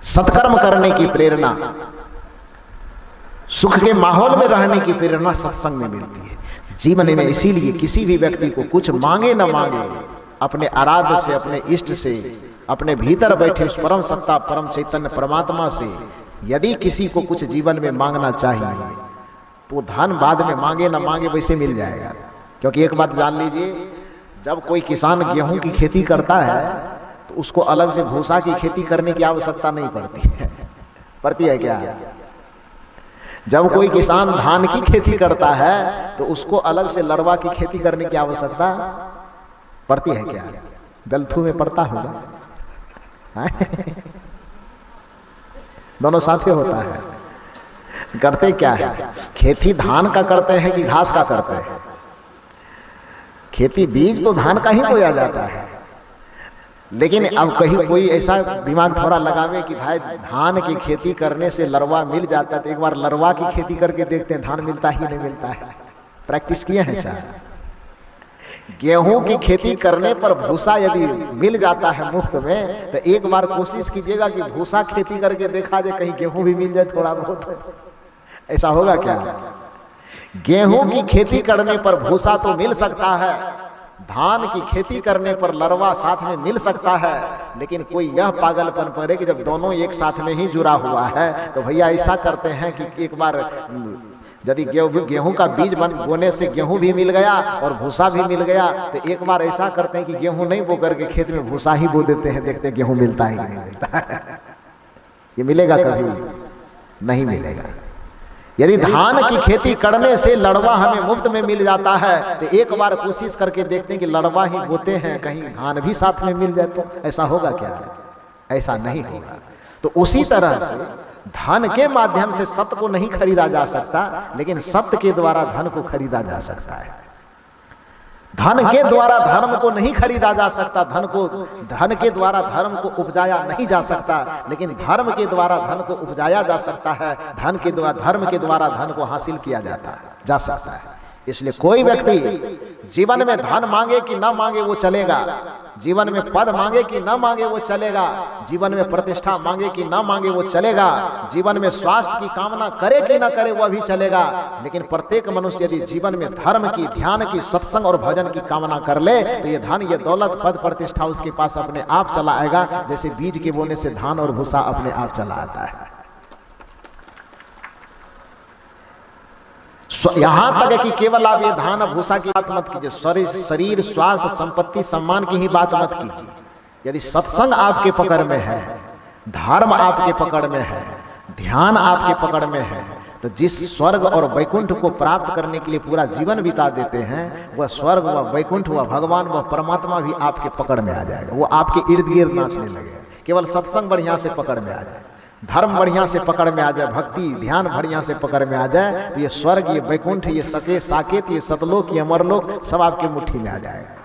सत्कर्म करने की प्रेरणा, सुख के माहौल में रहने की प्रेरणा सत्संग में मिलती है जीवन में। इसीलिए किसी भी व्यक्ति को कुछ मांगे न मांगे, अपने आराध्य से, अपने इष्ट से, अपने भीतर बैठे उस परम सत्ता परम चैतन्य परमात्मा से यदि किसी को कुछ जीवन में मांगना चाहिए तो धन बाद में मांगे न मांगे वैसे मिल जाएगा। क्योंकि एक बात जान लीजिए, जब कोई किसान गेहूं की खेती करता है तो उसको अलग से भूसा की खेती करने की आवश्यकता नहीं पड़ती है। पड़ती है क्या? जब कोई किसान धान की खेती करता है तो उसको अलग से लड़वा की खेती करने की आवश्यकता पड़ती है क्या? दलथू में पड़ता होगा। दोनों साथ में होता है। करते क्या है? खेती धान का करते हैं कि घास का करते हैं? खेती बीज तो धान का ही बोया जाता है। लेकिन अब कहीं कोई ऐसा दिमाग थोड़ा लगावे कि भाई धान की खेती करने से लरवा मिल जाता है, तो एक बार लरवा की खेती करके देखते हैं धान मिलता ही नहीं मिलता है। प्रैक्टिस किए हैं सर? गेहूं की खेती करने पर भूसा यदि मिल जाता है मुफ्त में, तो एक बार कोशिश कीजिएगा कि भूसा खेती करके देखा जाए कहीं गेहूं भी मिल जाए थोड़ा बहुत। ऐसा होगा क्या? गेहूं की खेती करने पर भूसा तो मिल सकता है, धान की खेती करने पर लरवा साथ में मिल सकता है, लेकिन कोई यह पागलपन करे कि जब दोनों एक साथ में ही जुड़ा हुआ है तो भैया ऐसा करते हैं कि एक बार यदि गेहूं का बीज बोने से गेहूं भी मिल गया और भूसा भी मिल गया, तो एक बार ऐसा करते हैं कि गेहूं नहीं बो करके खेत में भूसा ही बो देते हैं, देखते हैं गेहूं मिलता है कि नहीं मिलता है। ये मिलेगा कभी? नहीं मिलेगा। यदि धान की खेती करने से लड़वा हमें मुफ्त में मिल जाता है तो एक बार कोशिश करके देखते हैं कि लड़वा ही बोते हैं, कहीं धान भी साथ में मिल जाए तो ऐसा होगा क्या? ऐसा नहीं होगा। तो उसी तरह से धन के माध्यम से सत्य को नहीं खरीदा जा सकता, लेकिन सत्य के द्वारा धन को खरीदा जा सकता है। धन के द्वारा धर्म को नहीं खरीदा जा सकता, धन के द्वारा धर्म को उपजाया नहीं जा सकता, लेकिन धर्म के द्वारा धन को उपजाया जा सकता है। धर्म के द्वारा धन को हासिल किया जा सकता है। इसलिए कोई व्यक्ति जीवन में धन मांगे कि ना मांगे वो चलेगा, जीवन में पद मांगे कि ना मांगे वो चलेगा, जीवन में प्रतिष्ठा मांगे कि ना मांगे वो चलेगा, जीवन में स्वास्थ्य की कामना करे कि ना करे वह भी चलेगा। लेकिन प्रत्येक मनुष्य यदि जीवन में धर्म की, ध्यान की, सत्संग और भजन की कामना कर ले तो ये धन, ये दौलत, पद, प्रतिष्ठा उसके पास अपने आप चला आएगा, जैसे बीज के बोने से धान और भूसा अपने आप चला आता है। यहां तक कि केवल आप ये धान भूसा की बात मत कीजिए, शरीर, स्वास्थ्य, संपत्ति, सम्मान की ही बात मत कीजिए। यदि सत्संग आपके पकड़ में है, धर्म आपके पकड़ में है, ध्यान आपके पकड़ में है, तो जिस स्वर्ग और वैकुंठ को प्राप्त करने के लिए पूरा जीवन बिता देते हैं, वह स्वर्ग, वह वैकुंठ, वह भगवान, वह परमात्मा भी आपके पकड़ में आ जाएगा। वो आपके इर्द गिर्द नाचने लगे। केवल सत्संग बढ़िया से पकड़ में आ जाए, धर्म बढ़िया से पकड़ में आ जाए, भक्ति ध्यान बढ़िया से पकड़ में आ जाए, तो ये स्वर्ग, ये वैकुंठ, ये सके साकेत, ये सतलोक, ये अमरलोक सब आपकी मुट्ठी में आ जाएगा।